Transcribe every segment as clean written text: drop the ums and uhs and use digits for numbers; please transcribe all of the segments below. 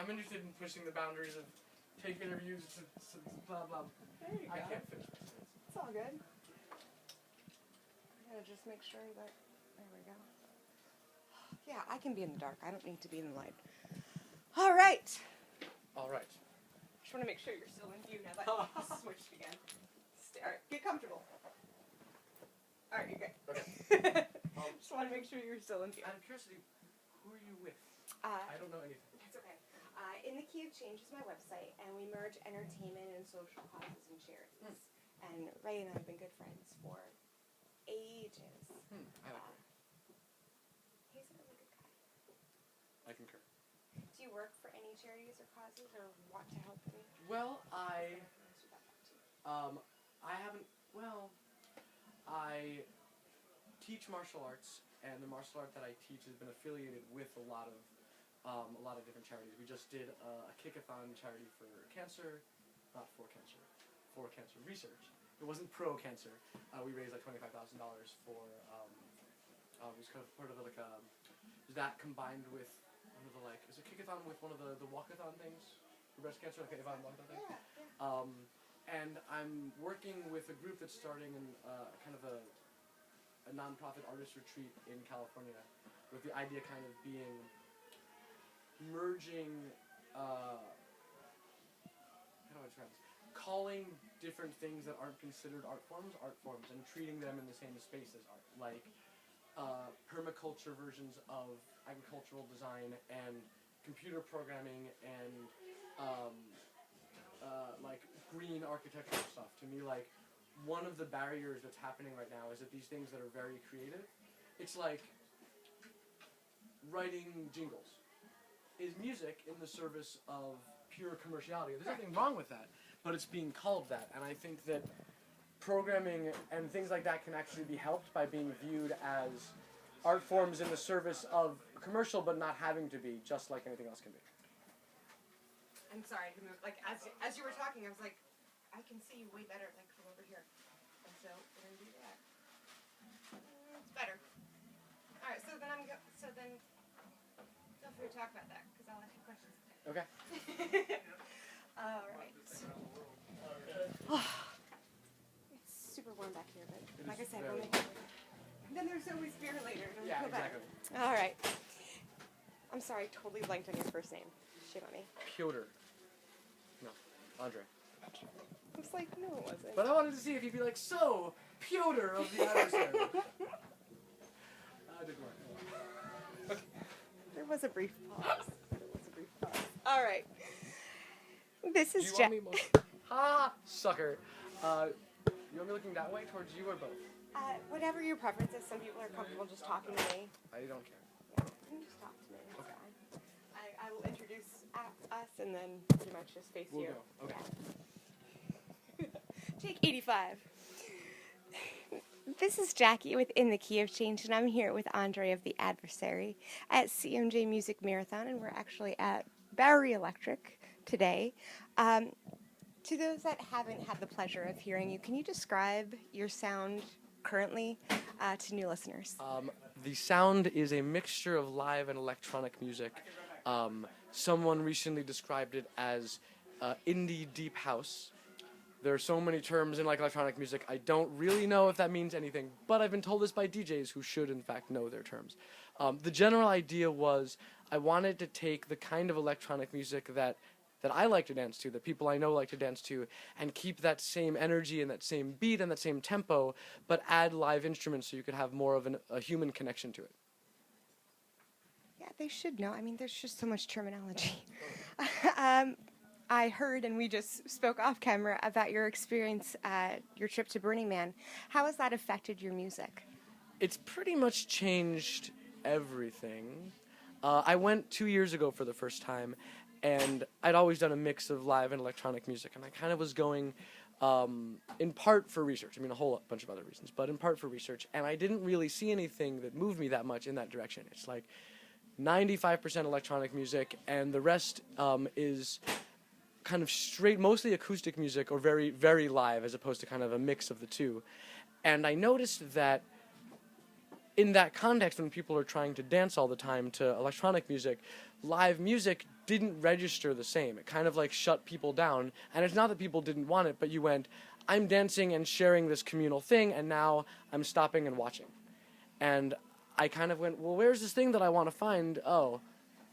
I'm interested in pushing the boundaries of tape interviews, blah blah. There you go. I can't finish my sentence. It's all good. I'm gonna just make sure that, there we go. Yeah, I can be in the dark. I don't need to be in the light. All right. All right. Just want to make sure you're still in view now that you switched again. All right, get comfortable. All right, you're good. Okay. Just want to make sure you're still in view. Out of curiosity, who are you with? I don't know anything. It's okay. Inthekeyofchange is my website, and we merge entertainment and social causes and charities. And Ray and I have been good friends for ages. I like him. He's a really good guy. I concur. Do you work for any charities or causes, or want to help any? Well, I haven't. Well, I teach martial arts, and the martial art that I teach has been affiliated with a lot of different charities. We just did a kick-a-thon charity for cancer, not for cancer, for cancer research. It wasn't pro-cancer. We raised like $25,000 for. It was kind of part of like that combined with one of the like. Is it kick-a-thon with one of the walk-a-thon things? For breast cancer, like kick-a-thon walk-a-thon thing. Yeah. And I'm working with a group that's starting in kind of a non-profit artist retreat in California, with the idea kind of being merging, how do I describe this? Calling different things that aren't considered art forms, and treating them in the same space as art, like permaculture versions of agricultural design and computer programming and like green architectural stuff. To me, like, one of the barriers that's happening right now is that these things that are very creative, it's like writing jingles, is music in the service of pure commerciality. There's nothing wrong with that, but it's being called that, and I think that programming and things like that can actually be helped by being viewed as art forms in the service of commercial, but not having to be, just like anything else can be. I'm sorry to move. Like, as you were talking, I was like, I can see you way better. Like, from over here. And so we're gonna do that. It's better. All right. So then so then feel free to talk about that, because I'll ask you questions. Okay. All right. It's super warm back here, but like I said, we'll make it. Then there's always beer later. Yeah, exactly. All right. I'm sorry, totally blanked on your first name. Shame on me. Piotr. No, Andre. I was like, no, it wasn't. But I wanted to see if you'd be like, so, Piotr of the Adversary. Didn't work. Okay. There was a brief pause. All right. This is Jack. Ha! Sucker. You want me looking that way, towards you, or both? Whatever your preference is. Some people are comfortable just talking to me. I don't care. Yeah, you can just talk to me. That's fine. I will introduce us, and then pretty much just face you. We'll go. Okay. Yeah. Take 85. This is Jackie with Inthekeyofchange, and I'm here with Andre of the Adversary at CMJ Music Marathon, and we're actually at Bowery Electric today. To those that haven't had the pleasure of hearing you, can you describe your sound currently to new listeners? The sound is a mixture of live and electronic music. Someone recently described it as indie deep house. There are so many terms in like electronic music, I don't really know if that means anything, but I've been told this by DJs who should in fact know their terms. The general idea was I wanted to take the kind of electronic music that I like to dance to, that people I know like to dance to, and keep that same energy and that same beat and that same tempo, but add live instruments so you could have more of a human connection to it. Yeah, they should know. I mean, there's just so much terminology. I heard, and we just spoke off camera, about your experience at your trip to Burning Man. How has that affected your music? It's pretty much changed everything. I went 2 years ago for the first time, and I'd always done a mix of live and electronic music, and I kind of was going in part for research. I mean, a whole bunch of other reasons, but in part for research, and I didn't really see anything that moved me that much in that direction. It's like 95% electronic music, and the rest is kind of straight, mostly acoustic music, or very, very live, as opposed to kind of a mix of the two. And I noticed that in that context, when people are trying to dance all the time to electronic music, live music didn't register the same. It kind of like shut people down. And it's not that people didn't want it, but you went, I'm dancing and sharing this communal thing, and now I'm stopping and watching. And I kind of went, well, where's this thing that I want to find? Oh,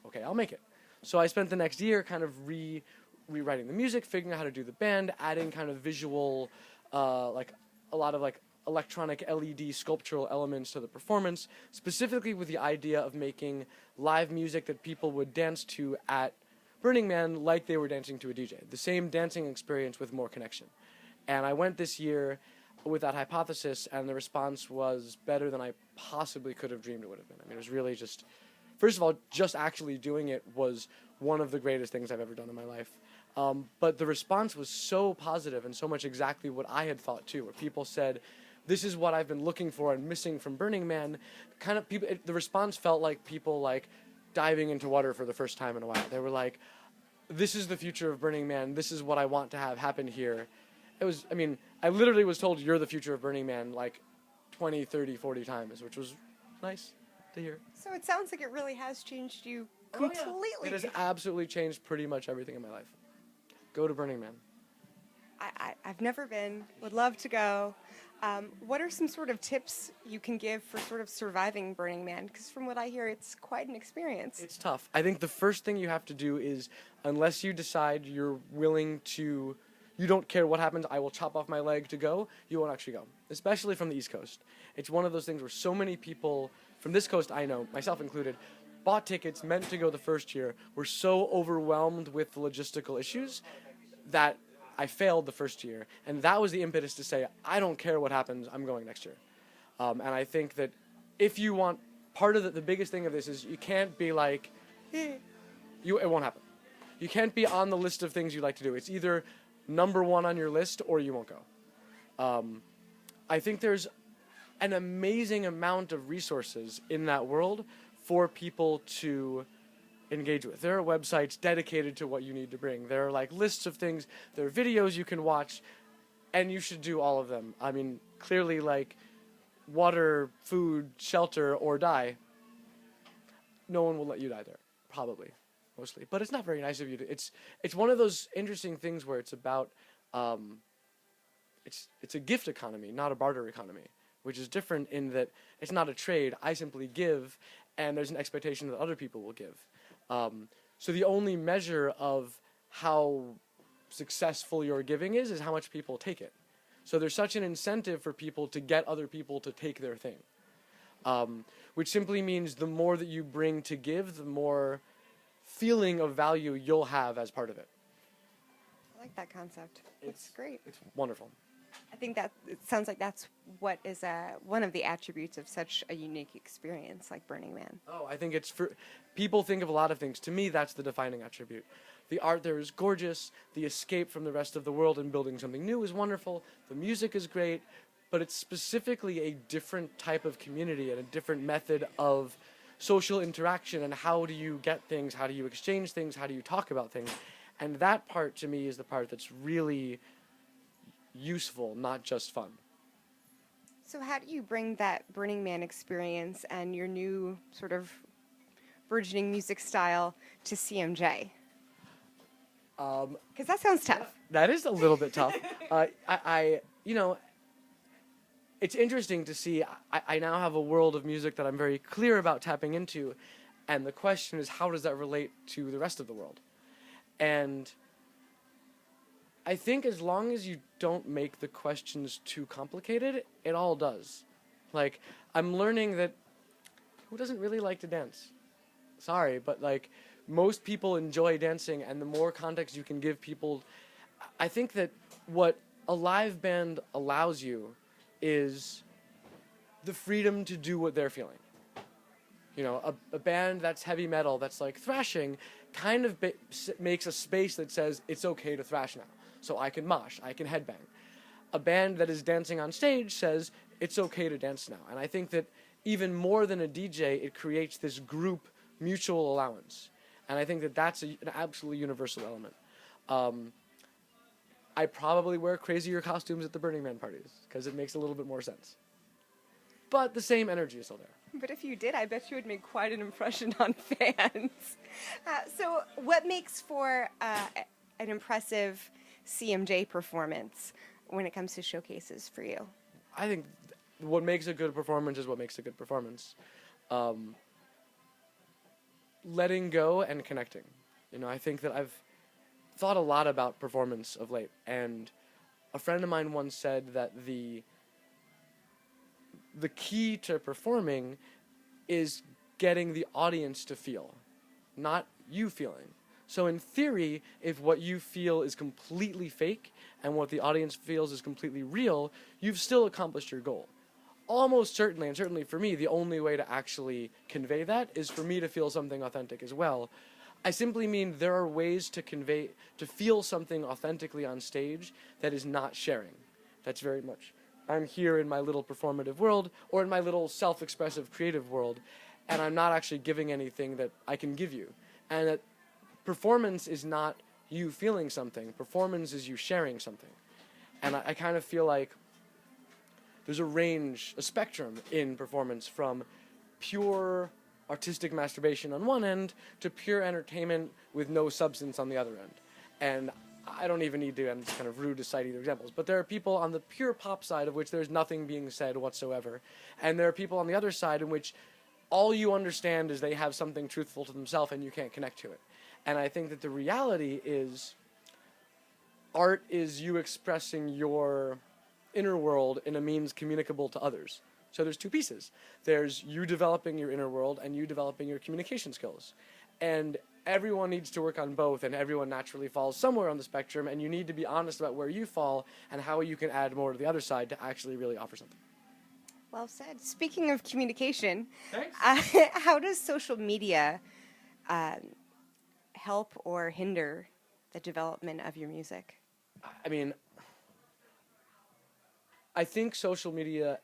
okay, I'll make it. So I spent the next year kind of rewriting the music, figuring out how to do the band, adding kind of visual, like a lot of like electronic LED sculptural elements to the performance, specifically with the idea of making live music that people would dance to at Burning Man like they were dancing to a DJ. The same dancing experience with more connection. And I went this year with that hypothesis, and the response was better than I possibly could have dreamed it would have been. I mean, it was really just, first of all, just actually doing it was one of the greatest things I've ever done in my life. But the response was so positive and so much exactly what I had thought too, where people said, this is what I've been looking for and missing from Burning Man. Kind of people, the response felt like people like diving into water for the first time in a while. They were like, this is the future of Burning Man. This is what I want to have happen here. It was, I mean, I literally was told you're the future of Burning Man like 20, 30, 40 times, which was nice to hear. So it sounds like it really has changed you completely. Oh, yeah. It has absolutely changed pretty much everything in my life. Go to Burning Man. I've never been, would love to go. What are some sort of tips you can give for sort of surviving Burning Man? Because from what I hear, it's quite an experience. It's tough. I think the first thing you have to do is, unless you decide you're willing to, you don't care what happens, I will chop off my leg to go, you won't actually go. Especially from the East Coast. It's one of those things where so many people from this coast, I know, myself included, bought tickets, meant to go the first year, were so overwhelmed with the logistical issues that I failed the first year, and that was the impetus to say, I don't care what happens, I'm going next year. And I think that if you want, part of the biggest thing of this is you can't be like, it won't happen. You can't be on the list of things you like to do. It's either number one on your list or you won't go. I think there's an amazing amount of resources in that world for people to engage with. There are websites dedicated to what you need to bring. There are like lists of things, there are videos you can watch, and you should do all of them. I mean, clearly like water, food, shelter, or die. No one will let you die there, probably, mostly. But it's not very nice of you to, it's one of those interesting things where it's about, it's a gift economy, not a barter economy, which is different in that it's not a trade. I simply give, and there's an expectation that other people will give. So the only measure of how successful your giving is how much people take it. So there's such an incentive for people to get other people to take their thing, which simply means the more that you bring to give, the more feeling of value you'll have as part of it. I like that concept. It's great. It's wonderful. I think that it sounds like that's what is one of the attributes of such a unique experience like Burning Man. Oh, I think it's for people think of a lot of things. To me, that's the defining attribute. The art there is gorgeous. The escape from the rest of the world and building something new is wonderful. The music is great, but it's specifically a different type of community and a different method of social interaction. And how do you get things? How do you exchange things? How do you talk about things? And that part, to me, is the part that's really useful, not just fun. So how do you bring that Burning Man experience and your new sort of burgeoning music style to CMJ? Because that sounds tough. That is a little bit tough. You know, it's interesting to see. I now have a world of music that I'm very clear about tapping into, and the question is, how does that relate to the rest of the world? And I think as long as you don't make the questions too complicated, it all does. Like, I'm learning that who doesn't really like to dance? Sorry, but like, most people enjoy dancing, and the more context you can give people, I think that what a live band allows you is the freedom to do what they're feeling. You know, a band that's heavy metal, that's like thrashing, kind of makes a space that says it's okay to thrash now. So I can mosh, I can headbang. A band that is dancing on stage says it's okay to dance now. And I think that even more than a DJ, it creates this group mutual allowance. And I think that that's an absolutely universal element. I probably wear crazier costumes at the Burning Man parties because it makes a little bit more sense. But the same energy is still there. But if you did, I bet you would make quite an impression on fans. So what makes for an impressive CMJ performance when it comes to showcases for you? I think what makes a good performance is what makes a good performance. Letting go and connecting. I think that I've thought a lot about performance of late, and a friend of mine once said that the key to performing is getting the audience to feel, not you feeling. So in theory, if what you feel is completely fake and what the audience feels is completely real, you've still accomplished your goal. Almost certainly, and certainly for me, the only way to actually convey that is for me to feel something authentic as well. I simply mean there are ways to feel something authentically on stage that is not sharing. That's very much, I'm here in my little performative world, or in my little self-expressive creative world, and I'm not actually giving anything that I can give you. And that performance is not you feeling something. Performance is you sharing something. And I kind of feel like there's a range, a spectrum in performance from pure artistic masturbation on one end to pure entertainment with no substance on the other end. And I don't even need to, and it's kind of rude to cite either examples, but there are people on the pure pop side of which there's nothing being said whatsoever. And there are people on the other side in which all you understand is they have something truthful to themselves and you can't connect to it. And I think that the reality is art is you expressing your inner world in a means communicable to others. So there's two pieces. There's you developing your inner world and you developing your communication skills. And everyone needs to work on both, and everyone naturally falls somewhere on the spectrum, and you need to be honest about where you fall and how you can add more to the other side to actually really offer something. Well said. Speaking of communication, Thanks. How does social media help or hinder the development of your music? I mean, I think social media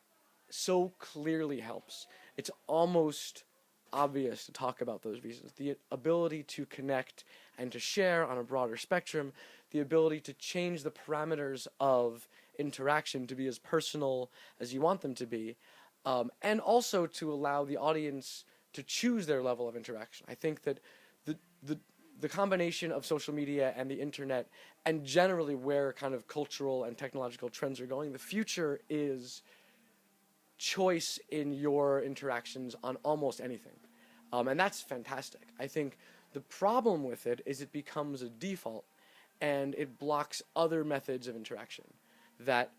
so clearly helps. It's almost obvious to talk about those reasons. The ability to connect and to share on a broader spectrum, the ability to change the parameters of interaction to be as personal as you want them to be, and also to allow the audience to choose their level of interaction. I think that the combination of social media and the internet, and generally where kind of cultural and technological trends are going, the future is choice in your interactions on almost anything. And that's fantastic. I think the problem with it is it becomes a default and it blocks other methods of interaction. That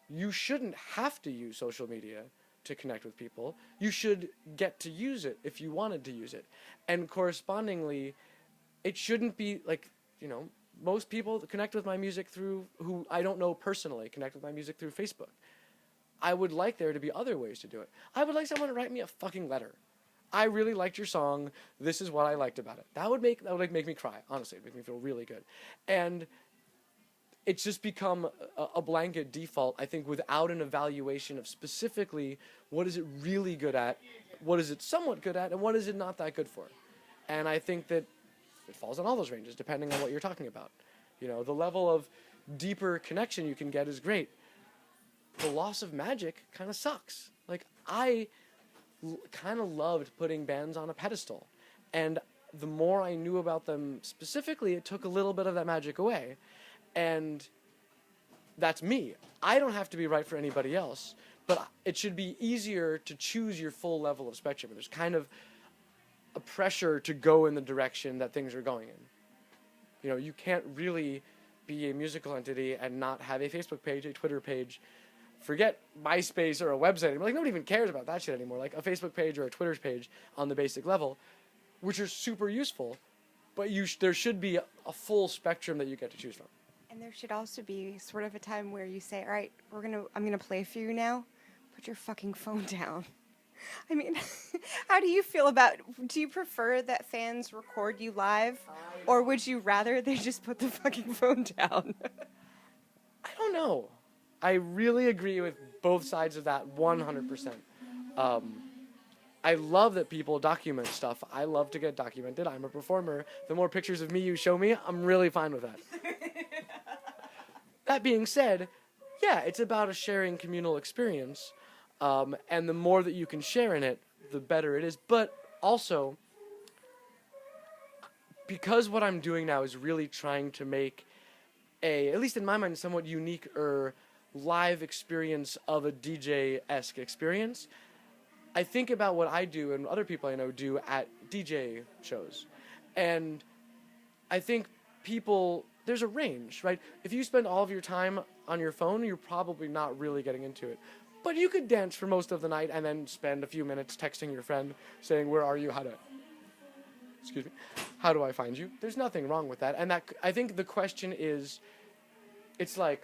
you shouldn't have to use social media to connect with people. You should get to use it if you wanted to use it. And correspondingly, it shouldn't be like, most people connect with my music through, who I don't know personally, connect with my music through Facebook. I would like there to be other ways to do it. I would like someone to write me a fucking letter. I really liked your song. This is what I liked about it. That would make me cry. Honestly, it'd make me feel really good. And it's just become a blanket default, I think, without an evaluation of specifically what is it really good at, what is it somewhat good at, and what is it not that good for. And I think that it falls on all those ranges, depending on what you're talking about. The level of deeper connection you can get is great. The loss of magic kind of sucks. Like, I kind of loved putting bands on a pedestal. And the more I knew about them specifically, it took a little bit of that magic away. And that's me. I don't have to be right for anybody else, but it should be easier to choose your full level of spectrum. There's kind of a pressure to go in the direction that things are going in. You can't really be a musical entity and not have a Facebook page, a Twitter page. Forget MySpace or a website. Like, nobody even cares about that shit anymore. Like, a Facebook page or a Twitter page on the basic level, which are super useful, but there should be a full spectrum that you get to choose from. And there should also be sort of a time where you say, all right, I'm gonna play for you now. Put your fucking phone down. I mean, how do you feel do you prefer that fans record you live, or would you rather they just put the fucking phone down? I don't know. I really agree with both sides of that 100%. I love that people document stuff. I love to get documented. I'm a performer. The more pictures of me you show me, I'm really fine with that. That being said, yeah, it's about a sharing communal experience. And the more that you can share in it, the better it is. But also, because what I'm doing now is really trying to make at least in my mind, somewhat unique or live experience of a DJ-esque experience, I think about what I do and other people I know do at DJ shows. And I think there's a range, right? If you spend all of your time on your phone, you're probably not really getting into it. But you could dance for most of the night and then spend a few minutes texting your friend saying, where are you, how do I find you? There's nothing wrong with that. And I think the question is, it's like,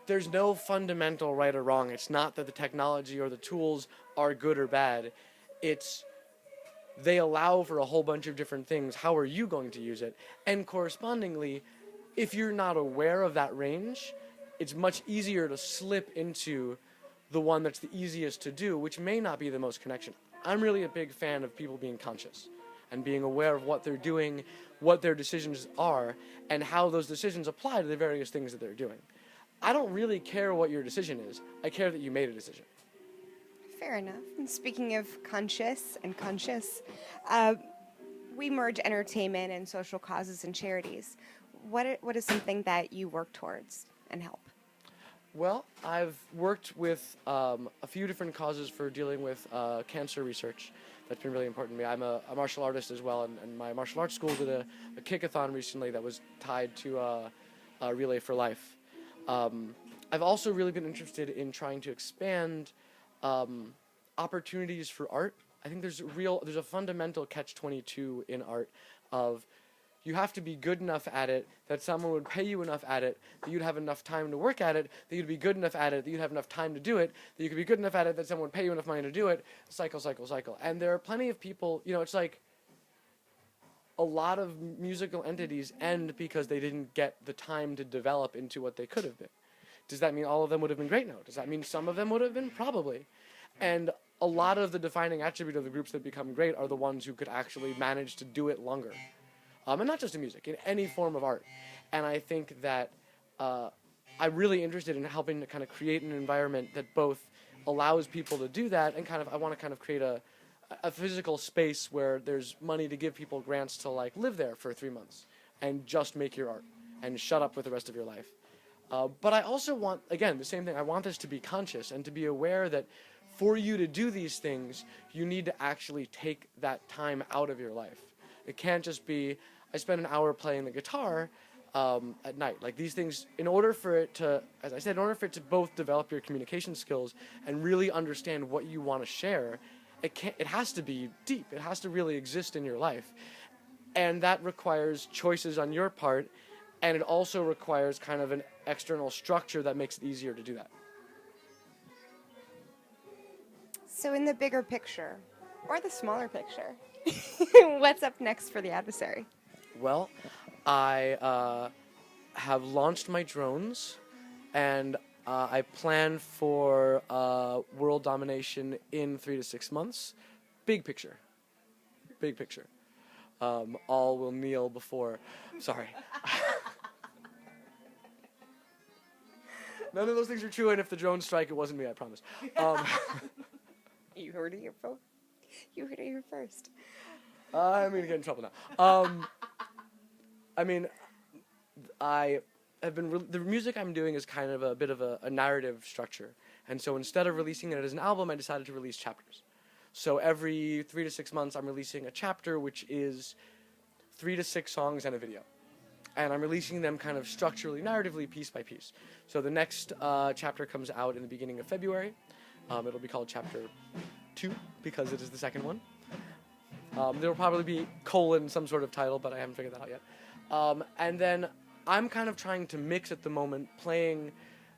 there's no fundamental right or wrong. It's not that the technology or the tools are good or bad. It's they allow for a whole bunch of different things. How are you going to use it? And correspondingly, if you're not aware of that range, it's much easier to slip into the one that's the easiest to do, which may not be the most connection. I'm really a big fan of people being conscious and being aware of what they're doing, what their decisions are, and how those decisions apply to the various things that they're doing. I don't really care what your decision is. I care that you made a decision. Fair enough. And speaking of conscious, we merge entertainment and social causes and charities. What is something that you work towards and help? Well, I've worked with a few different causes for dealing with cancer research. That's been really important to me. I'm a martial artist as well, and my martial arts school did a kickathon recently that was tied to a Relay for Life. I've also really been interested in trying to expand opportunities for art. I think there's a fundamental catch-22 in art of you have to be good enough at it that someone would pay you enough at it that you'd have enough time to work at it, that you'd be good enough at it that you'd have enough time to do it, that you could be good enough at it that someone would pay you enough money to do it, cycle. And there are plenty of people, it's like a lot of musical entities end because they didn't get the time to develop into what they could have been. Does that mean all of them would have been great? No. Does that mean some of them would have been? Probably. And a lot of the defining attribute of the groups that become great are the ones who could actually manage to do it longer. And not just in music, in any form of art. And I think that I'm really interested in helping to kind of create an environment that both allows people to do that and I want to kind of create a physical space where there's money to give people grants to live there for 3 months and just make your art and shut up with the rest of your life. But I also want, again, the same thing. I want this to be conscious and to be aware that for you to do these things, you need to actually take that time out of your life. It can't just be, I spend an hour playing the guitar at night. These things, in order for it to both develop your communication skills and really understand what you want to share, it has to be deep. It has to really exist in your life. And that requires choices on your part, and it also requires kind of an external structure that makes it easier to do that. So in the bigger picture, or the smaller picture, what's up next for the Adversary? Well, I have launched my drones, and I plan for world domination in 3 to 6 months. Big picture. All will kneel before. Sorry. None of those things are true, and if the drones strike, it wasn't me, I promise. You heard it here, folks. You heard it here first. I'm going to get in trouble now. The music I'm doing is kind of a bit of a narrative structure. And so instead of releasing it as an album, I decided to release chapters. So every 3 to 6 months, I'm releasing a chapter, which is 3 to 6 songs and a video. And I'm releasing them kind of structurally, narratively, piece by piece. So the next chapter comes out in the beginning of February. It'll be called Chapter 2, because it is the second one. There will probably be some sort of title, but I haven't figured that out yet. And then I'm kind of trying to mix at the moment playing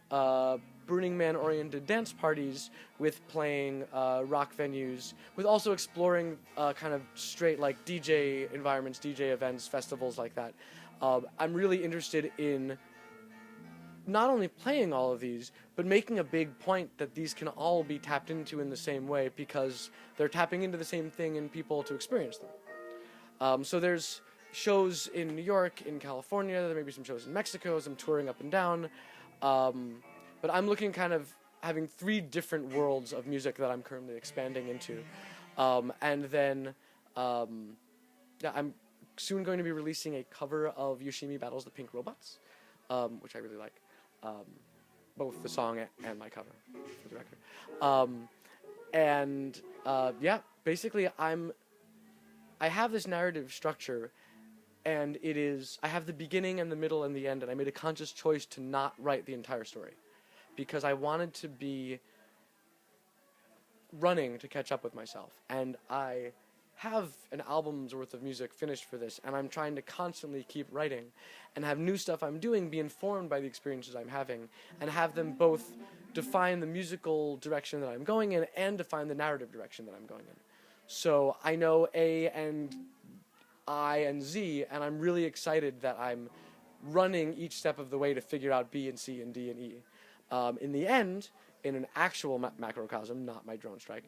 Burning Man-oriented dance parties with playing rock venues, with also exploring kind of straight DJ environments, DJ events, festivals like that. I'm really interested in not only playing all of these, but making a big point that these can all be tapped into in the same way because they're tapping into the same thing in people to experience them. So there's shows in New York, in California, there may be some shows in Mexico, some touring up and down. But I'm looking kind of having 3 different worlds of music that I'm currently expanding into. And then yeah, I'm soon going to be releasing a cover of Yoshimi Battles the Pink Robots, which I really like. Both the song and my cover, for the record. And yeah, basically I have this narrative structure, and I have the beginning and the middle and the end, and I made a conscious choice to not write the entire story, because I wanted to be running to catch up with myself, and I have an album's worth of music finished for this, and I'm trying to constantly keep writing and have new stuff I'm doing be informed by the experiences I'm having, and have them both define the musical direction that I'm going in and define the narrative direction that I'm going in. So I know A and I and Z, and I'm really excited that I'm running each step of the way to figure out B and C and D and E. In the end, in an actual macrocosm, not my drone strike,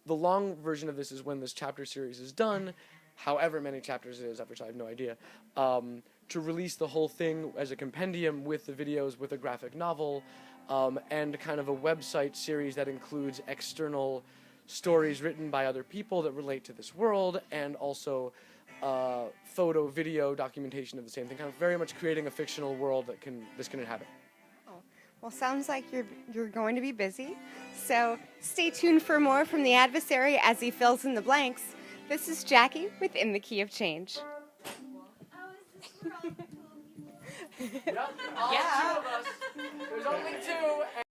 the long version of this is when this chapter series is done, however many chapters it is, of which I have no idea, to release the whole thing as a compendium with the videos, with a graphic novel, and kind of a website series that includes external stories written by other people that relate to this world, and also photo, video, documentation of the same thing, kind of very much creating a fictional world that this can inhabit. Well, sounds like you're going to be busy, so stay tuned for more from the Adversary as he fills in the blanks. This is Jackie with In the Key of Change. Yep, all 2 of us. There's only 2.